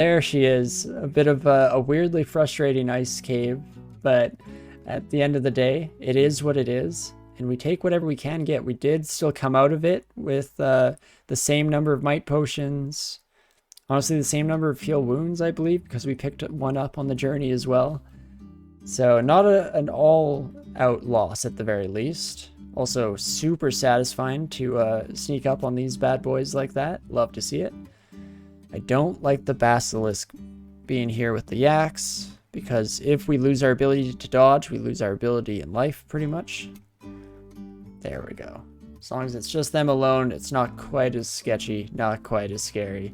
There she is. A bit of a weirdly frustrating ice cave, but at the end of the day, it is what it is, and we take whatever we can get. We did still come out of it with the same number of might potions. Honestly, the same number of heal wounds, I believe, because we picked one up on the journey as well. So not an all-out loss at the very least. Also super satisfying to sneak up on these bad boys like that. Love to see it. I don't like the basilisk being here with the yaks, because if we lose our ability to dodge, we lose our ability in life pretty much. There we go. As long as it's just them alone, it's not quite as sketchy, not quite as scary.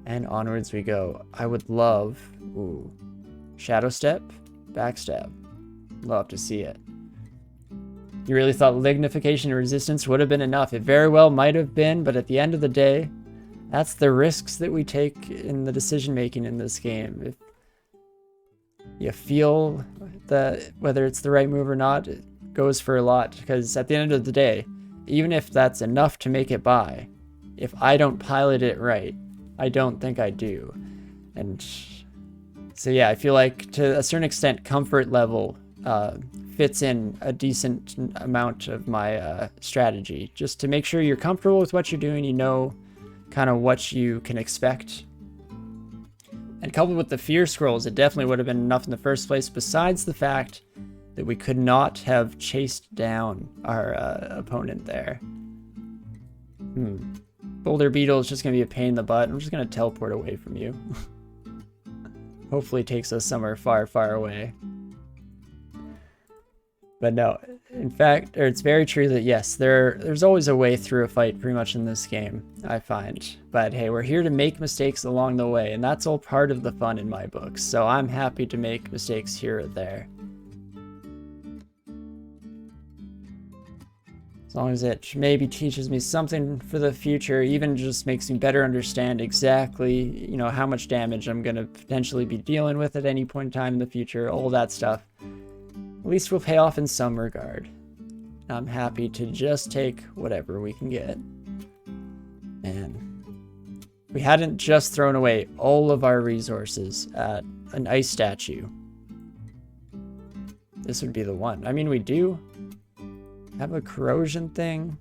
And onwards we go. I would love... Ooh. Shadow step, backstab. Love to see it. You really thought lignification and resistance would have been enough? It very well might have been, but at the end of the day, that's the risks that we take in the decision making in this game. If you feel that whether it's the right move or not, it goes for a lot, because at the end of the day, even if that's enough to make it by, if I don't pilot it right, I don't think I do. And so yeah, I feel like to a certain extent, comfort level fits in a decent amount of my strategy, just to make sure you're comfortable with what you're doing, you know kind of what you can expect. And coupled with the fear scrolls, it definitely would have been enough in the first place, besides the fact that we could not have chased down our opponent there. Boulder Beetle is just going to be a pain in the butt. I'm just going to teleport away from you. Hopefully it takes us somewhere far, far away. But no, in fact, it's very true that yes, there's always a way through a fight pretty much in this game, I find. But hey, we're here to make mistakes along the way, and that's all part of the fun in my books. So I'm happy to make mistakes here or there. As long as it maybe teaches me something for the future, even just makes me better understand exactly, you know, how much damage I'm going to potentially be dealing with at any point in time in the future, all that stuff. At least will pay off in some regard. I'm happy to just take whatever we can get. And we hadn't just thrown away all of our resources at an ice statue. This would be the one. I mean, we do have a corrosion thing.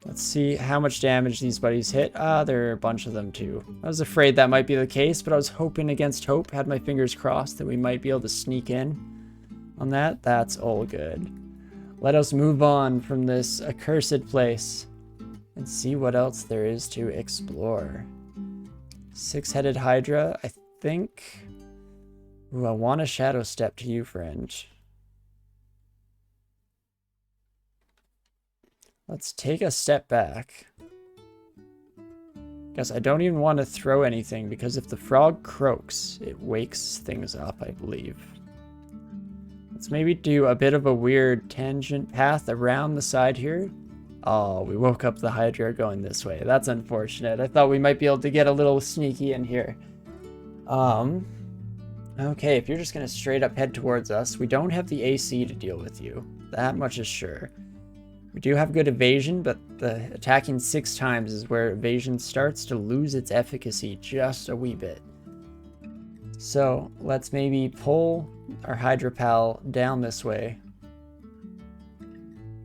Let's see how much damage these buddies hit. There are a bunch of them too. I was afraid that might be the case, but I was hoping against hope, had my fingers crossed that we might be able to sneak in on that. That's all good. Let us move on from this accursed place and see what else there is to explore. Six-headed Hydra, I think. Ooh, I want a shadow step to you, friend. Let's take a step back. Guess I don't even want to throw anything, because if the frog croaks, it wakes things up, I believe. Let's maybe do a bit of a weird tangent path around the side here. Oh, we woke up the Hydra going this way. That's unfortunate. I thought we might be able to get a little sneaky in here. Okay, if you're just going to straight up head towards us, we don't have the AC to deal with you. That much is sure. We do have good evasion, but the attacking 6 times is where evasion starts to lose its efficacy just a wee bit. So let's maybe pull our Hydra pal down this way.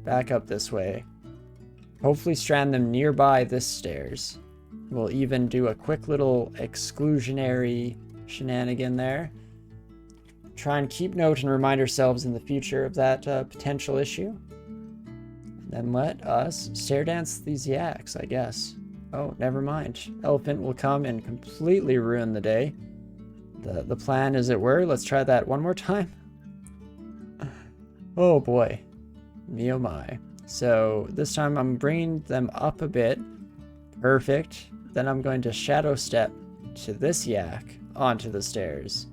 Back up this way. Hopefully strand them nearby this stairs. We'll even do a quick little exclusionary shenanigan there. Try and keep note and remind ourselves in the future of that potential issue. Then let us stare dance these yaks, I guess. Oh, never mind. Elephant will come and completely ruin the day. The plan, as it were. Let's try that one more time. Oh boy. Me oh my. So this time I'm bringing them up a bit. Perfect. Then I'm going to shadow step to this yak onto the stairs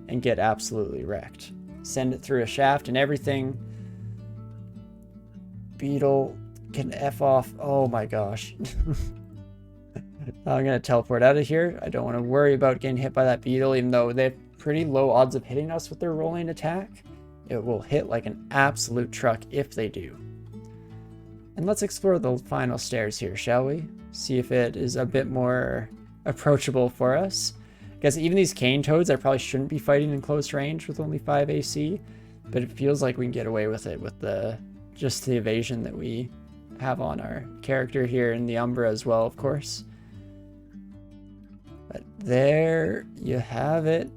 and get absolutely wrecked. Send it through a shaft and everything. Beetle can F off. Oh my gosh. I'm going to teleport out of here. I don't want to worry about getting hit by that beetle, even though they have pretty low odds of hitting us with their rolling attack. It will hit like an absolute truck if they do. And let's explore the final stairs here, shall we? See if it is a bit more approachable for us. I guess even these cane toads I probably shouldn't be fighting in close range with only 5 AC, but it feels like we can get away with it with just the evasion that we have on our character here in the Umbra as well, of course. But there you have it.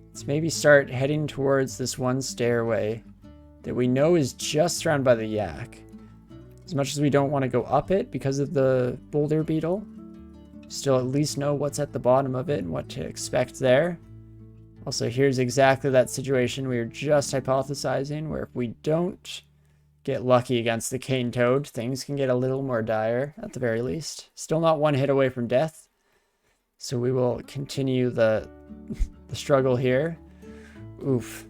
Let's maybe start heading towards this one stairway that we know is just surrounded by the yak. As much as we don't want to go up it because of the boulder beetle, still at least know what's at the bottom of it and what to expect there. Also, here's exactly that situation we were just hypothesizing, where if we don't get lucky against the cane toad, things can get a little more dire at the very least. Still not one hit away from death, so we will continue the struggle here. Oof.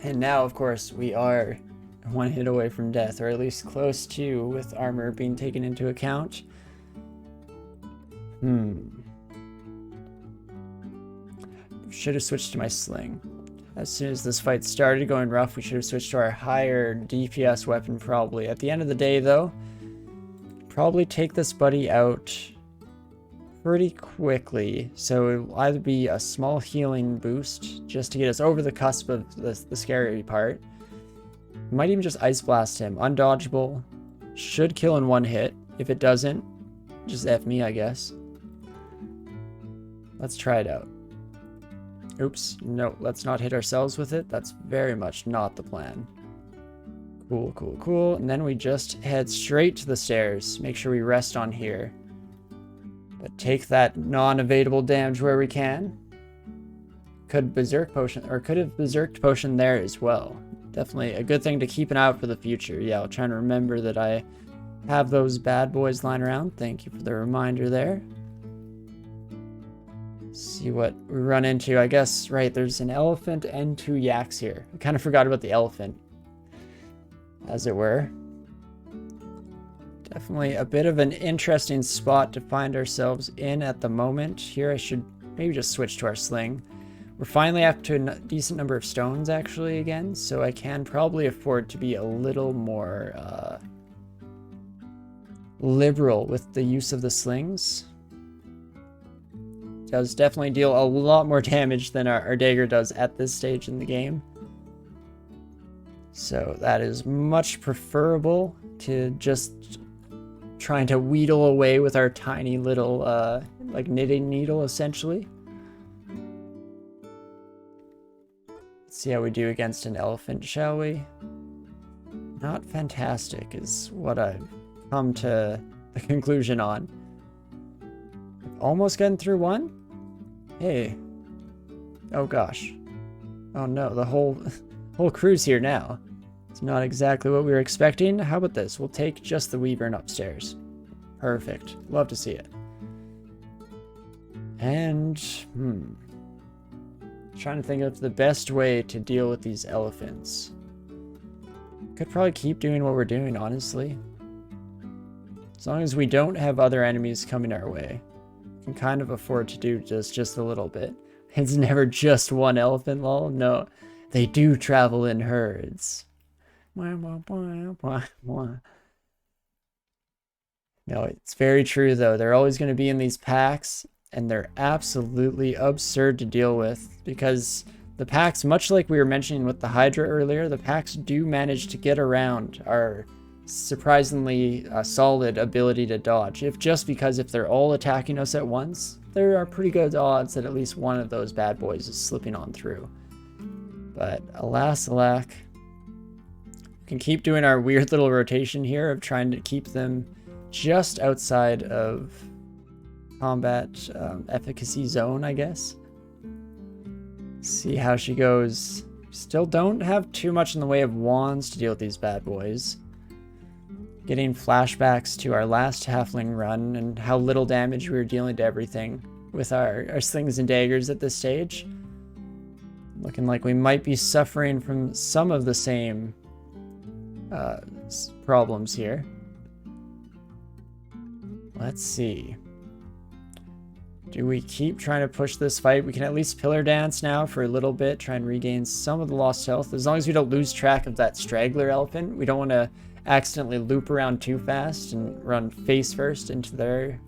And now, of course, we are one hit away from death, or at least close to, with armor being taken into account. Should have switched to my sling. As soon as this fight started going rough, we should have switched to our higher DPS weapon probably. At the end of the day, though, probably take this buddy out pretty quickly. So it will either be a small healing boost just to get us over the cusp of the scary part. Might even just Ice Blast him. Undodgeable. Should kill in one hit. If it doesn't, just F me, I guess. Let's try it out. Oops, no, let's not hit ourselves with it. That's very much not the plan. Cool, cool, cool. And then we just head straight to the stairs. Make sure we rest on here. But take that non-evadable damage where we can. Could Berserk Potion, or could have Berserked Potion there as well. Definitely a good thing to keep an eye out for the future. Yeah, I'll try to remember that I have those bad boys lying around. Thank you for the reminder there. See what we run into. I guess, right, there's an elephant and 2 yaks here. I kind of forgot about the elephant, as it were. Definitely a bit of an interesting spot to find ourselves in at the moment. Here I should maybe just switch to our sling. We're finally up to a decent number of stones, actually, again, so I can probably afford to be a little more liberal with the use of the slings. Does definitely deal a lot more damage than our dagger does at this stage in the game. So that is much preferable to just trying to wheedle away with our tiny little like knitting needle, essentially. Let's see how we do against an elephant, shall we? Not fantastic is what I've come to the conclusion on. Almost getting through one? Hey. Oh gosh. Oh no, the whole crew's here now. It's not exactly what we were expecting. How about this? We'll take just the wyvern upstairs. Perfect. Love to see it. And, trying to think of the best way to deal with these elephants. Could probably keep doing what we're doing, honestly. As long as we don't have other enemies coming our way. Can kind of afford to do just a little bit. It's never just one elephant, lol. No, they do travel in herds. No, it's very true though. They're always going to be in these packs, and they're absolutely absurd to deal with because the packs, much like we were mentioning with the Hydra earlier, the packs do manage to get around our surprisingly solid ability to dodge. If they're all attacking us at once, there are pretty good odds that at least one of those bad boys is slipping on through. But alas, alack, we can keep doing our weird little rotation here of trying to keep them just outside of combat efficacy zone, I guess. See how she goes. Still don't have too much in the way of wands to deal with these bad boys. Getting flashbacks to our last halfling run and how little damage we were dealing to everything with our slings and daggers at this stage. Looking like we might be suffering from some of the same problems here. Let's see. Do we keep trying to push this fight? We can at least pillar dance now for a little bit, try and regain some of the lost health. As long as we don't lose track of that straggler elephant, we don't want to accidentally loop around too fast and run face first into their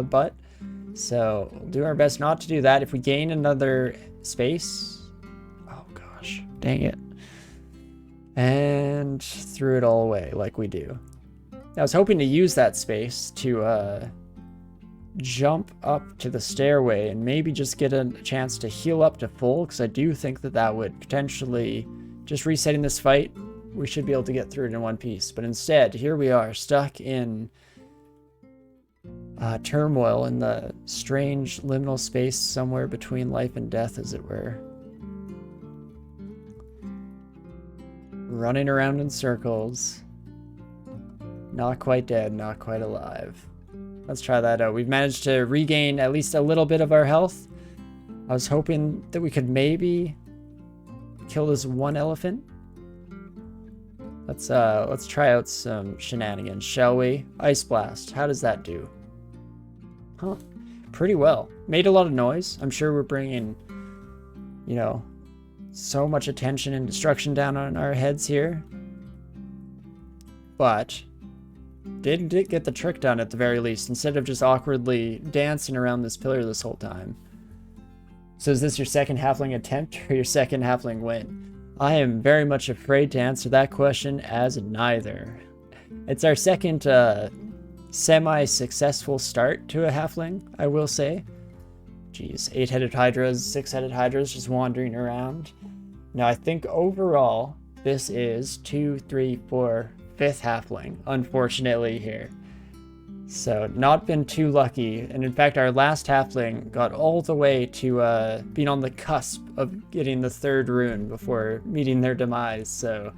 butt. So we'll do our best not to do that. If we gain another space, oh gosh, dang it. And threw it all away like we do. I was hoping to use that space to jump up to the stairway and maybe just get a chance to heal up to full, because I do think that that would potentially, just resetting this fight, we should be able to get through it in one piece. But instead, here we are, stuck in turmoil in the strange liminal space somewhere between life and death, as it were. Running around in circles. Not quite dead, not quite alive. Let's try that out. We've managed to regain at least a little bit of our health. I was hoping that we could maybe kill this one elephant. Let's try out some shenanigans, shall we? Ice Blast. How does that do? Huh. Pretty well. Made a lot of noise. I'm sure we're bringing, you know, so much attention and destruction down on our heads here. But did get the trick done at the very least, instead of just awkwardly dancing around this pillar this whole time. So is this your second halfling attempt or your second halfling win? I am very much afraid to answer that question as neither. It's our second semi-successful start to a halfling, I will say. Jeez, 8-headed hydras, 6-headed hydras just wandering around. Now I think overall this is 2, 3, 4, 5th halfling, unfortunately, here. So not been too lucky, and in fact our last halfling got all the way to being on the cusp of getting the 3rd rune before meeting their demise, so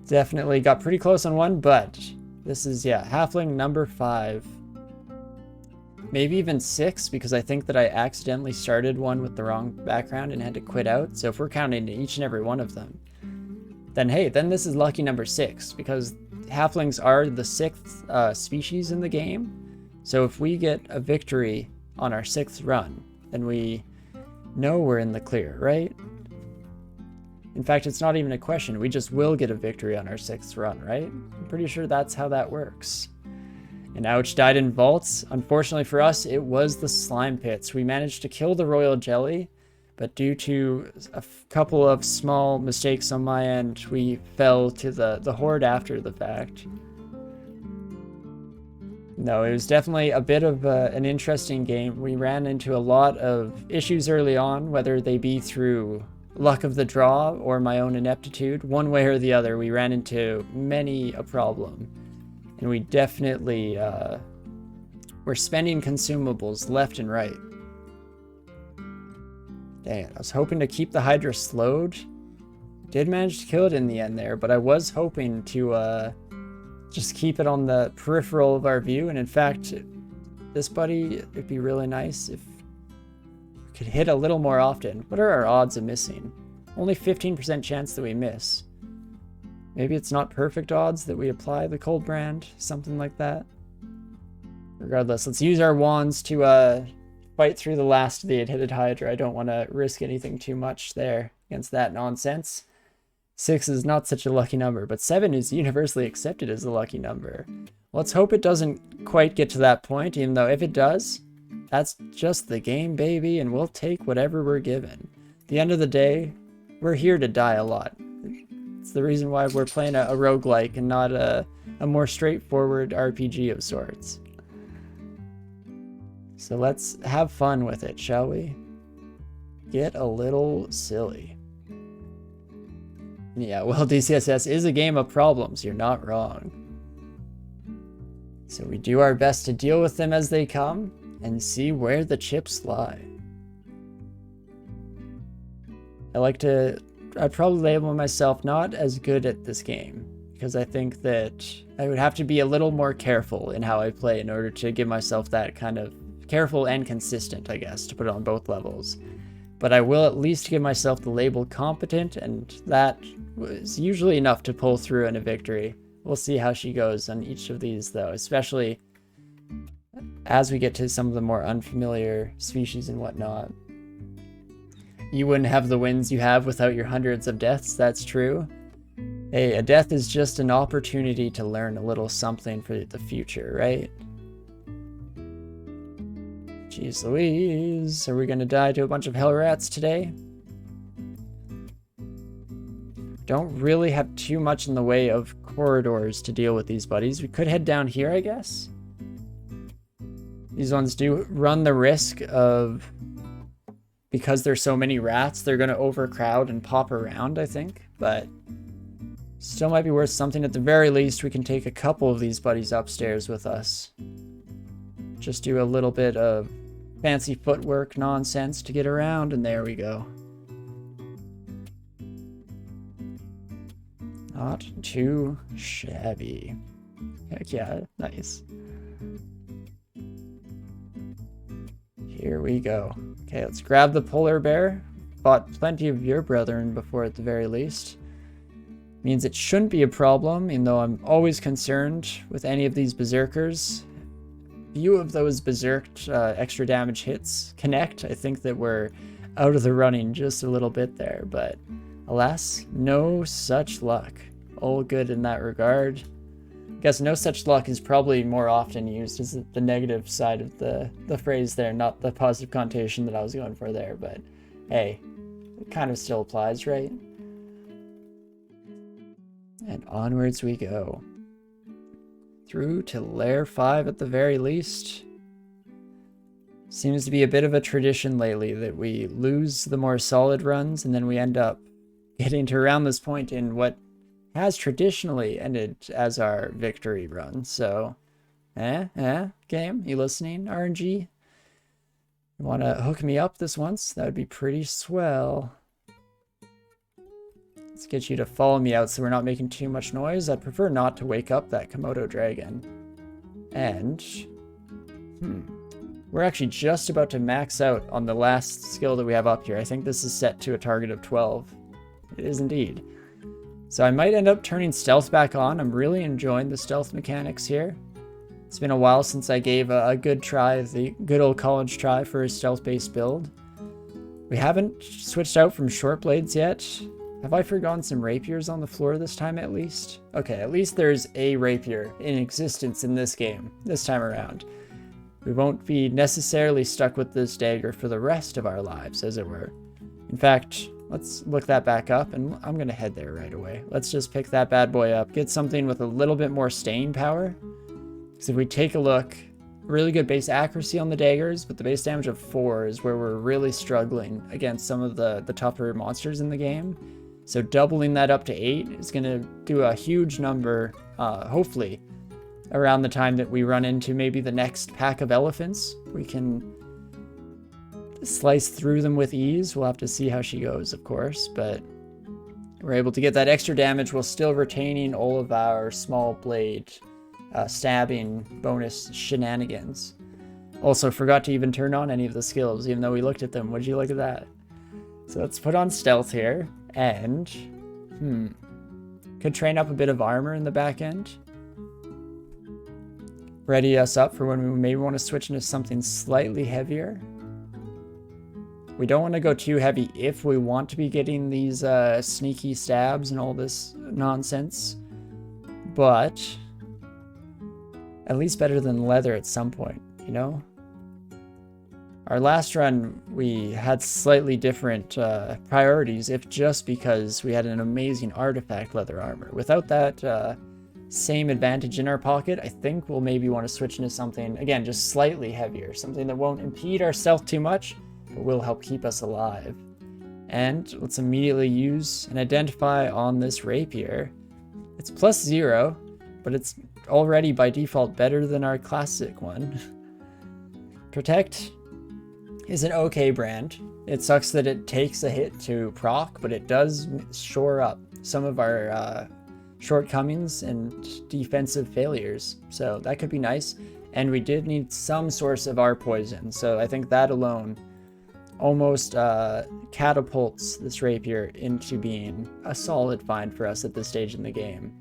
definitely got pretty close on one, but this is, yeah, halfling number 5. Maybe even 6, because I think that I accidentally started one with the wrong background and had to quit out, so if we're counting each and every one of them, then hey, then this is lucky number 6, because halflings are the 6th species in the game. So if we get a victory on our 6th run, then we know we're in the clear, right? In fact, it's not even a question. We just will get a victory on our 6th run, right? I'm pretty sure that's how that works. And ouch, died in vaults. Unfortunately for us, it was the slime pits. We managed to kill the royal jelly, but due to a couple of small mistakes on my end, we fell to the horde after the fact. No, it was definitely a bit of an interesting game. We ran into a lot of issues early on, whether they be through luck of the draw or my own ineptitude. One way or the other, we ran into many a problem. And we definitely were spending consumables left and right. Dang it, I was hoping to keep the Hydra slowed. Did manage to kill it in the end there, but I was hoping to just keep it on the peripheral of our view. And in fact, this buddy, it'd be really nice if we could hit a little more often. What are our odds of missing? Only 15% chance that we miss. Maybe it's not perfect odds that we apply the cold brand, something like that. Regardless, let's use our wands to fight through the last of the 8-headed Hydra. I don't want to risk anything too much there against that nonsense. 6 is not such a lucky number, but 7 is universally accepted as a lucky number. Let's hope it doesn't quite get to that point, even though if it does, that's just the game, baby, and we'll take whatever we're given. At the end of the day, we're here to die a lot. It's the reason why we're playing a roguelike and not a more straightforward RPG of sorts. So let's have fun with it, shall we? Get a little silly. Yeah, well, DCSS is a game of problems, you're not wrong. So we do our best to deal with them as they come and see where the chips lie. I'd probably label myself not as good at this game, because I think that I would have to be a little more careful in how I play in order to give myself that kind of careful and consistent, I guess, to put it on both levels. But I will at least give myself the label competent, and that was usually enough to pull through in a victory. We'll see how she goes on each of these, though, especially as we get to some of the more unfamiliar species and whatnot. You wouldn't have the wins you have without your hundreds of deaths, that's true. Hey, a death is just an opportunity to learn a little something for the future, right? Jeez Louise, are we gonna die to a bunch of hell rats today? Don't really have too much in the way of corridors to deal with these buddies. We could head down here, I guess. These ones do run the risk of, because there's so many rats, they're going to overcrowd and pop around, I think. But still might be worth something. At the very least, we can take a couple of these buddies upstairs with us. Just do a little bit of fancy footwork nonsense to get around, and there we go. Not too shabby. Heck yeah, nice. Here we go. Okay, let's grab the polar bear. Fought plenty of your brethren before at the very least. Means it shouldn't be a problem, even though I'm always concerned with any of these berserkers. Few of those berserked extra damage hits connect. I think that we're out of the running just a little bit there, but alas, no such luck. All good in that regard. I guess no such luck is probably more often used as the negative side of the phrase there, not the positive connotation that I was going for there, but hey, it kind of still applies, right? And onwards we go. Through to Lair 5 at the very least. Seems to be a bit of a tradition lately that we lose the more solid runs and then we end up getting to around this point in what has traditionally ended as our victory run. So, game, you listening, RNG? You want to hook me up this once? That would be pretty swell. Let's get you to follow me out so we're not making too much noise. I'd prefer not to wake up that Komodo dragon. And, we're actually just about to max out on the last skill that we have up here. I think this is set to a target of 12. It is indeed. So I might end up turning stealth back on. I'm really enjoying the stealth mechanics here. It's been a while since I gave a good try, the good old college try for a stealth-based build. We haven't switched out from short blades yet. Have I forgotten some rapiers on the floor this time at least? Okay, at least there's a rapier in existence in this game, this time around. We won't be necessarily stuck with this dagger for the rest of our lives, as it were. In fact, let's look that back up, and I'm going to head there right away. Let's just pick that bad boy up, get something with a little bit more staying power. Because if we take a look, really good base accuracy on the daggers, but the base damage of 4 is where we're really struggling against some of the tougher monsters in the game. So doubling that up to 8 is going to do a huge number, hopefully, around the time that we run into maybe the next pack of elephants. We can slice through them with ease. We'll have to see how she goes, of course, but we're able to get that extra damage while still retaining all of our small blade stabbing bonus shenanigans. Also forgot to even turn on any of the skills, even though we looked at them. Would you look at that? So let's put on stealth here, and could train up a bit of armor in the back end. Ready us up for when we maybe want to switch into something slightly heavier. We don't want to go too heavy if we want to be getting these sneaky stabs and all this nonsense, but at least better than leather at some point, you know? Our last run, we had slightly different priorities, if just because we had an amazing artifact leather armor. Without that same advantage in our pocket, I think we'll maybe want to switch into something, again, just slightly heavier, something that won't impede our stealth too much, but will help keep us alive. And let's immediately use and identify on this rapier. It's +0, but it's already by default better than our classic one. Protect is an okay brand. It sucks that it takes a hit to proc, but it does shore up some of our shortcomings and defensive failures. So that could be nice. And we did need some source of our poison. So I think that alone almost catapults this rapier into being a solid find for us at this stage in the game.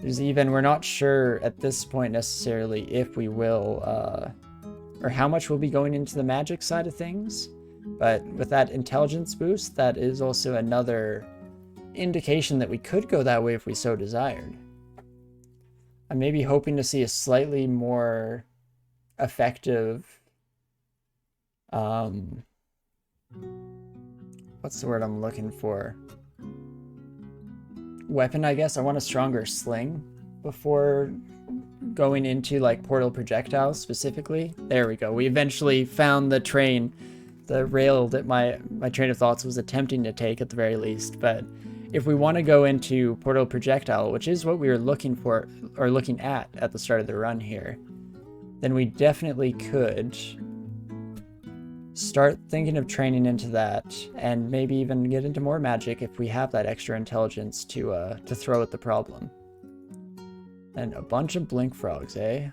We're not sure at this point necessarily if we will, or how much we'll be going into the magic side of things, but with that intelligence boost, that is also another indication that we could go that way if we so desired. I'm maybe hoping to see a slightly more effective Um, what's the word I'm looking for? Weapon, I guess. I want a stronger sling before going into like portal projectiles specifically. There we go. We eventually found the rail that my train of thoughts was attempting to take at the very least. But if we want to go into portal projectile, which is what we were looking for or looking at the start of the run here, then we definitely could start thinking of training into that, and maybe even get into more magic if we have that extra intelligence to throw at the problem. And a bunch of blink frogs, eh?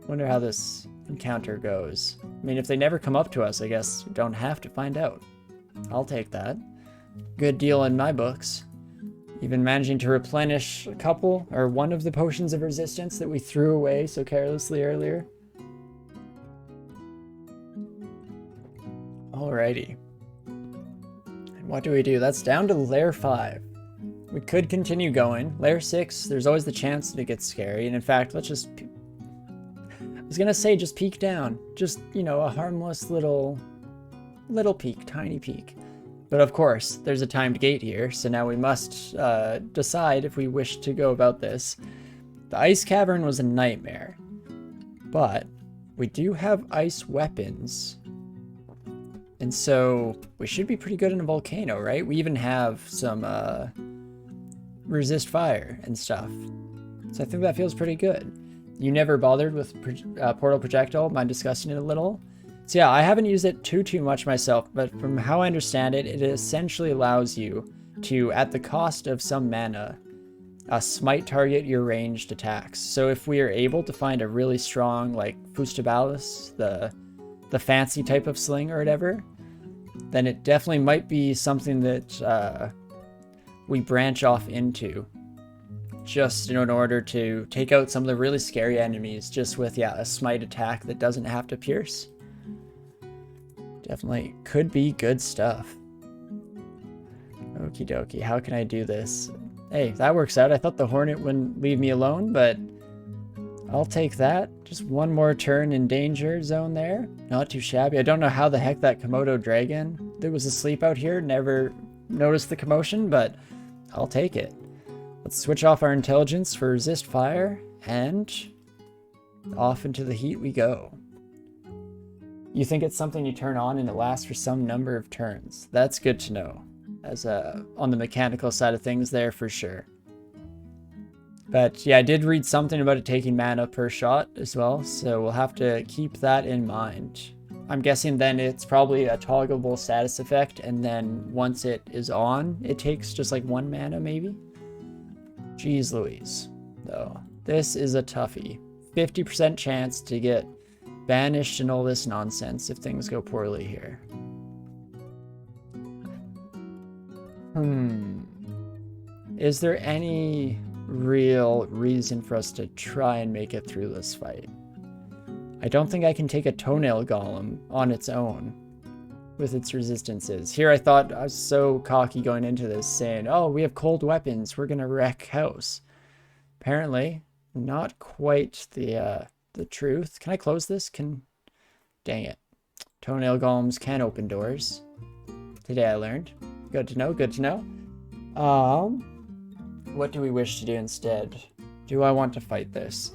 Wonder how this encounter goes. I mean, if they never come up to us, I guess we don't have to find out. I'll take that. Good deal in my books. Even managing to replenish a couple, or one of the potions of resistance that we threw away so carelessly earlier. Alrighty. And what do we do? That's down to layer 5. We could continue going. Layer 6, there's always the chance that it gets scary. And in fact, let's just... I was gonna say just peek down. Just, you know, a harmless little peek, tiny peek. But of course, there's a timed gate here, so now we must decide if we wish to go about this. The ice cavern was a nightmare, but we do have ice weapons. And so we should be pretty good in a volcano, right? We even have some resist fire and stuff. So I think that feels pretty good. You never bothered with portal projectile, mind discussing it a little? So yeah, I haven't used it too much myself, but from how I understand it, it essentially allows you to, at the cost of some mana, smite target your ranged attacks. So if we are able to find a really strong, like Fustabalis, the fancy type of sling or whatever, then it definitely might be something that we branch off into, just in order to take out some of the really scary enemies just with, yeah, a smite attack that doesn't have to pierce. Definitely could be good stuff. Okie dokie, how can I do this? Hey, that works out. I thought the Hornet wouldn't leave me alone, but I'll take that. Just one more turn in danger zone there. Not too shabby. I don't know how the heck that Komodo dragon that was asleep out here never noticed the commotion, but I'll take it. Let's switch off our intelligence for resist fire, and off into the heat we go. You think it's something you turn on and it lasts for some number of turns. That's good to know, as on the mechanical side of things there for sure. But yeah, I did read something about it taking mana per shot as well, so we'll have to keep that in mind. I'm guessing then it's probably a toggleable status effect, and then once it is on, it takes just like 1 mana maybe? Jeez Louise, though. This is a toughie. 50% chance to get banished and all this nonsense if things go poorly here. Is there any real reason for us to try and make it through this fight? I don't think I can take a toenail golem on its own with its resistances. Here I thought I was so cocky going into this, saying, oh, we have cold weapons, we're gonna wreck house. Apparently, not quite the truth. Can I close this? Dang it. Toenail golems can open doors. Today I learned. Good to know, good to know. What do we wish to do instead? Do I want to fight this?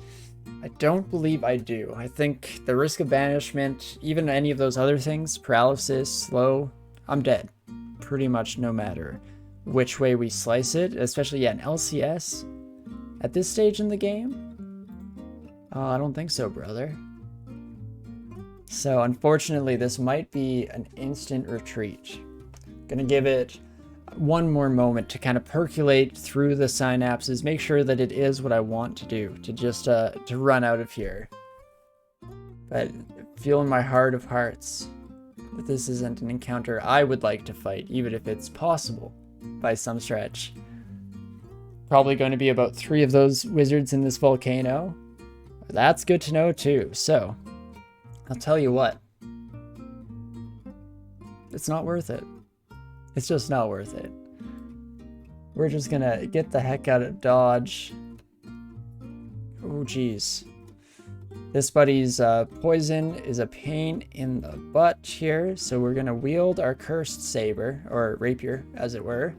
I don't believe I do. I think the risk of banishment, even any of those other things, paralysis, slow, I'm dead. Pretty much no matter which way we slice it, especially, yeah, an LCS at this stage in the game? I don't think so, brother. So unfortunately, this might be an instant retreat. Gonna give it one more moment to kind of percolate through the synapses, make sure that it is what I want to do, to just to run out of here. But feel in my heart of hearts that this isn't an encounter I would like to fight, even if it's possible by some stretch. Probably going to be about 3 of those wizards in this volcano. That's good to know too. So I'll tell you what, it's not worth it. It's just not worth it. We're just gonna get the heck out of Dodge. Oh, geez. This buddy's poison is a pain in the butt here, so we're going to wield our cursed saber, or rapier, as it were.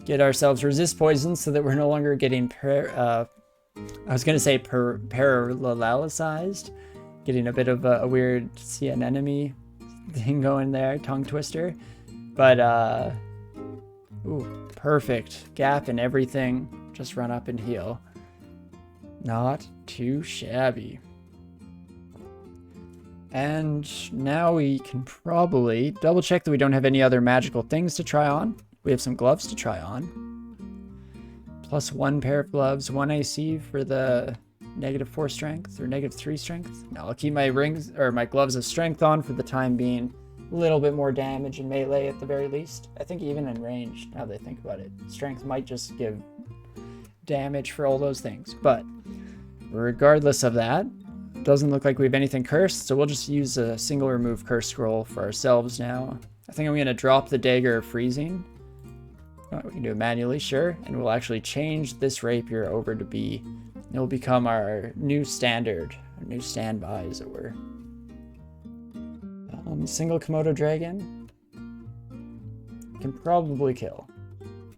Get ourselves resist poison so that we're no longer getting parallelicized. Getting a bit of a weird see an enemy thing going there, tongue twister. But, ooh, perfect. Gap and everything. Just run up and heal. Not too shabby. And now we can probably double check that we don't have any other magical things to try on. We have some gloves to try on. Plus 1 pair of gloves, 1 AC for the -4 strength or -3 strength. No, I'll keep my rings or my gloves of strength on for the time being. A little bit more damage in melee at the very least. I think even in range, now that I think about it. Strength might just give damage for all those things. But regardless of that, doesn't look like we have anything cursed, so we'll just use a single remove curse scroll for ourselves now. I think I'm going to drop the dagger of freezing. Oh, we can do it manually, sure. And we'll actually change this rapier over to be, it'll become our new standard, our new standby, as it were. Single Komodo dragon can probably kill.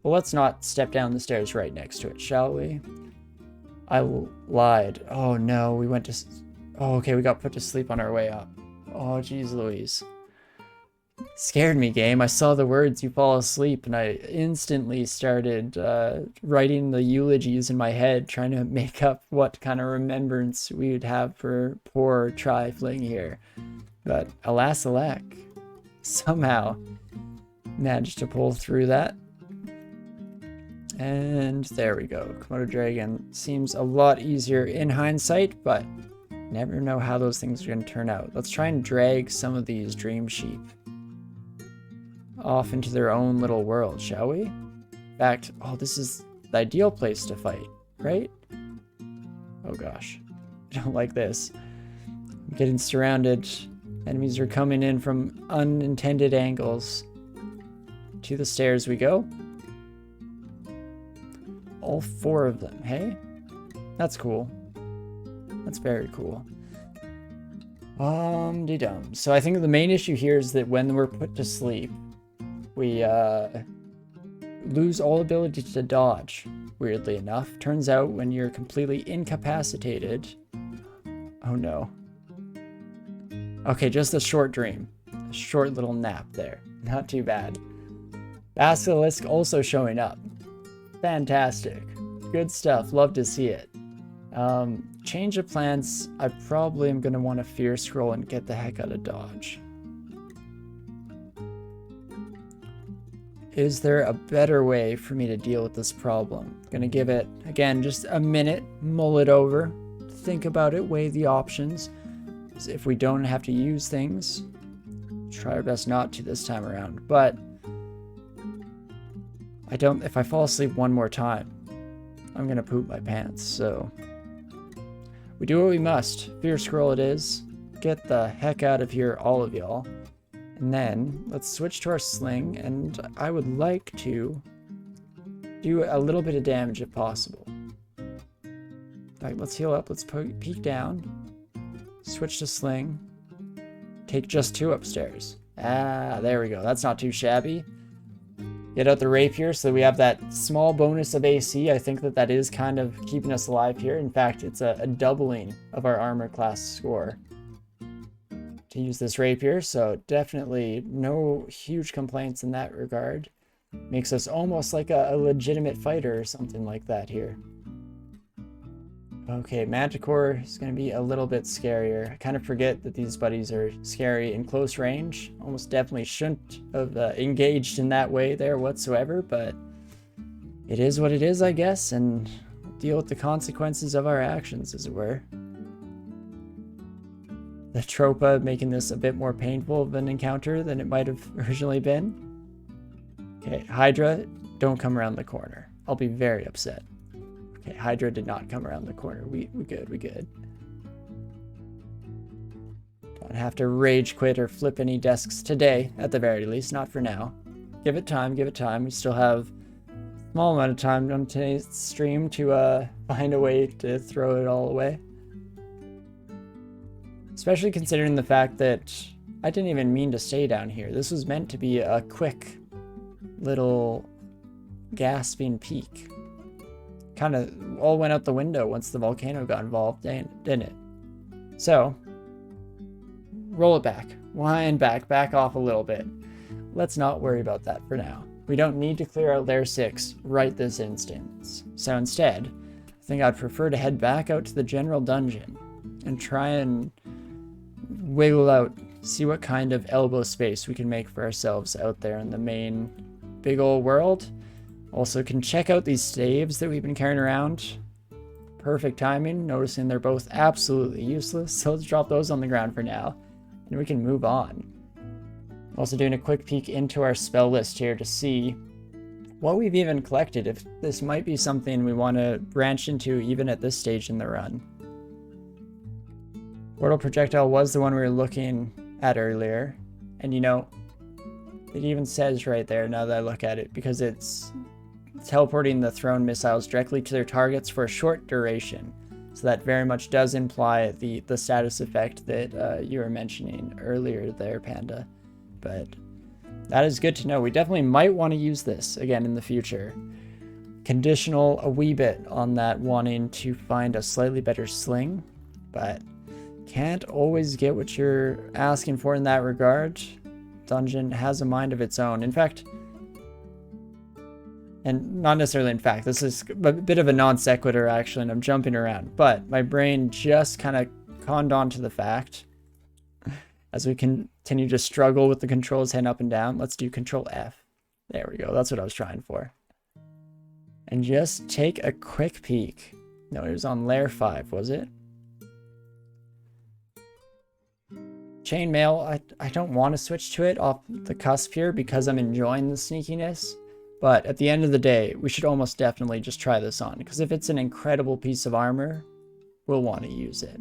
Well, let's not step down the stairs right next to it, shall we? I lied. Oh no, we went to... Oh, okay, we got put to sleep on our way up. Oh, geez Louise. Scared me, game. I saw the words, you fall asleep, and I instantly started writing the eulogies in my head, trying to make up what kind of remembrance we would have for poor Trifling here. But alas alack, somehow managed to pull through that. And there we go. Komodo Dragon seems a lot easier in hindsight, but never know how those things are going to turn out. Let's try and drag some of these dream sheep off into their own little world, shall we? In fact, oh, this is the ideal place to fight, right? Oh gosh, I don't like this. I'm getting surrounded. Enemies are coming in from unintended angles. To the stairs we go. All 4 of them, hey? That's cool. That's very cool. De-dum. So I think the main issue here is that when we're put to sleep, we lose all ability to dodge, weirdly enough. Turns out when you're completely incapacitated... Oh no. Okay, just a short dream. A short little nap there. Not too bad. Basilisk also showing up. Fantastic. Good stuff. Love to see it. Change of plans. I probably am going to want to fear scroll and get the heck out of dodge. Is there a better way for me to deal with this problem? I'm going to give it, again, just a minute. Mull it over. Think about it. Weigh the options. If we don't have to use things, try our best not to this time around. But if I fall asleep one more time, I'm gonna poop my pants. So we do what we must. Fear scroll it is. Get the heck out of here, all of y'all. And then let's switch to our sling, and I would like to do a little bit of damage if possible. In fact, let's heal up. Let's peek down. Switch to sling. Take just 2 upstairs. Ah, there we go. That's not too shabby. Get out the rapier so that we have that small bonus of AC. I think that is kind of keeping us alive here. In fact, it's a doubling of our armor class score to use this rapier. So definitely no huge complaints in that regard. Makes us almost like a legitimate fighter or something like that here. Okay, Manticore is going to be a little bit scarier. I kind of forget that these buddies are scary in close range. Almost definitely shouldn't have engaged in that way there whatsoever, but it is what it is, I guess, and deal with the consequences of our actions, as it were. The Tropa making this a bit more painful of an encounter than it might have originally been. Okay, Hydra, don't come around the corner. I'll be very upset. Okay, Hydra did not come around the corner. We good. Don't have to rage quit or flip any desks today, at the very least, not for now. Give it time. We still have a small amount of time on today's stream to find a way to throw it all away. Especially considering the fact that I didn't even mean to stay down here. This was meant to be a quick little gasping peak. Kind of all went out the window once the volcano got involved, didn't it? So, roll it back. Wind back off a little bit. Let's not worry about that for now. We don't need to clear out Lair 6 right this instant. So instead, I think I'd prefer to head back out to the general dungeon and try and wiggle out, see what kind of elbow space we can make for ourselves out there in the main big old world. Also can check out these staves that we've been carrying around. Perfect timing, noticing they're both absolutely useless, so let's drop those on the ground for now, and we can move on. Also doing a quick peek into our spell list here to see what we've even collected, if this might be something we want to branch into even at this stage in the run. Portal Projectile was the one we were looking at earlier, and you know, it even says right there now that I look at it, because it's teleporting the thrown missiles directly to their targets for a short duration. So that very much does imply the status effect that you were mentioning earlier there, Panda. But that is good to know. We definitely might want to use this again in the future. Conditional a wee bit on that wanting to find a slightly better sling, but can't always get what you're asking for in that regard. Dungeon has a mind of its own. In fact, and not necessarily in fact, this is a bit of a non sequitur actually, and I'm jumping around, but my brain just kind of conned on to the fact, as we continue to struggle with the controls heading up and down, let's do Control F. There we go, that's what I was trying for. And just take a quick peek. No, it was on Lair 5, was it? Chainmail, I don't want to switch to it off the cusp here because I'm enjoying the sneakiness. But at the end of the day, we should almost definitely just try this on, because if it's an incredible piece of armor, we'll want to use it.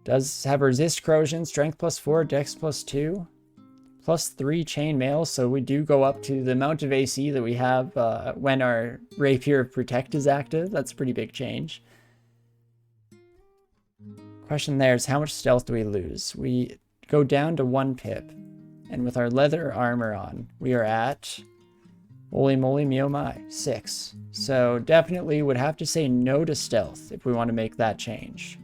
Does have resist corrosion, strength +4, dex +2, +3 chainmail, so we do go up to the amount of AC that we have when our Rapier of Protect is active. That's a pretty big change. Question there is, how much stealth do we lose? We go down to 1 pip, and with our leather armor on, we are at, holy moly me oh my, 6. So definitely would have to say no to stealth if we want to make that change.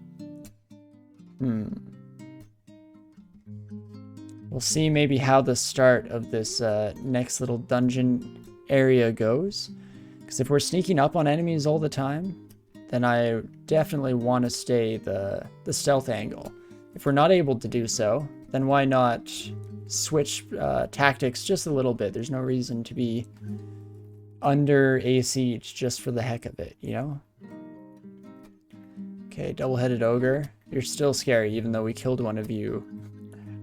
We'll see maybe how the start of this next little dungeon area goes, because if we're sneaking up on enemies all the time, then I definitely want to stay the stealth angle. If we're not able to do so, then why not switch tactics just a little bit? There's no reason to be under a siege just for the heck of it, you know? Okay, double-headed ogre. You're still scary, even though we killed one of you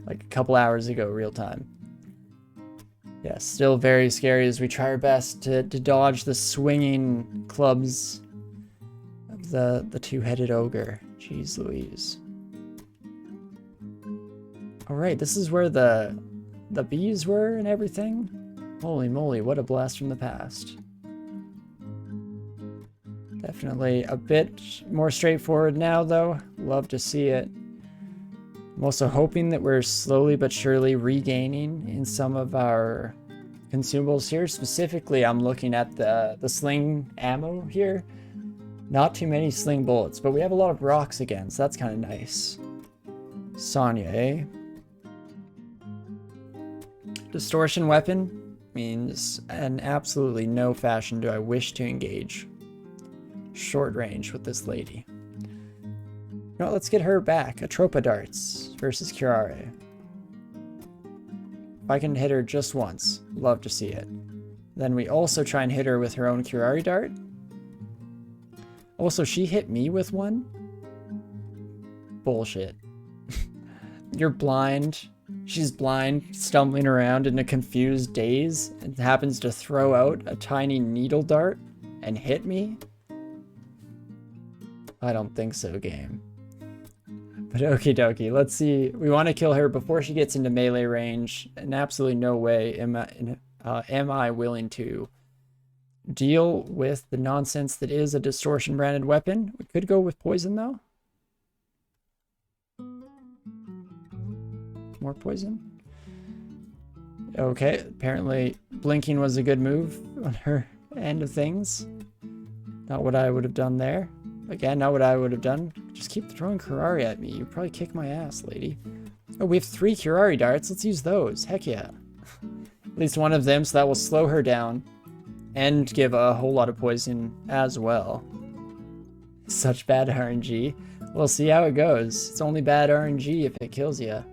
like a couple hours ago, real time. Yeah, still very scary as we try our best to dodge the swinging clubs of the two-headed ogre. Jeez Louise. Alright, this is where the bees were and everything. Holy moly, what a blast from the past. Definitely a bit more straightforward now, though. Love to see it. I'm also hoping that we're slowly but surely regaining in some of our consumables here. Specifically, I'm looking at the sling ammo here. Not too many sling bullets, but we have a lot of rocks again, so that's kind of nice. Sonya, eh? Distortion weapon means in absolutely no fashion do I wish to engage short range with this lady. No, let's get her back. Atropa darts versus Curare. If I can hit her just once, love to see it. Then we also try and hit her with her own Curare dart. Also, she hit me with one? Bullshit. You're blind. She's blind, stumbling around in a confused daze, and happens to throw out a tiny needle dart and hit me? I don't think so, game. But okie dokie, let's see. We want to kill her before she gets into melee range. In absolutely no way am I willing to deal with the nonsense that is a distortion branded weapon. We could go with poison though. more poison. Okay, apparently blinking was a good move on her end of things. Not what I would have done there. Again, not what I would have done. Just keep throwing Kurari at me. You'd probably kick my ass, lady. Oh, we have 3 Kurari darts. Let's use those. Heck yeah. At least one of them, so that will slow her down. And give a whole lot of poison as well. Such bad RNG. We'll see how it goes. It's only bad RNG if it kills you.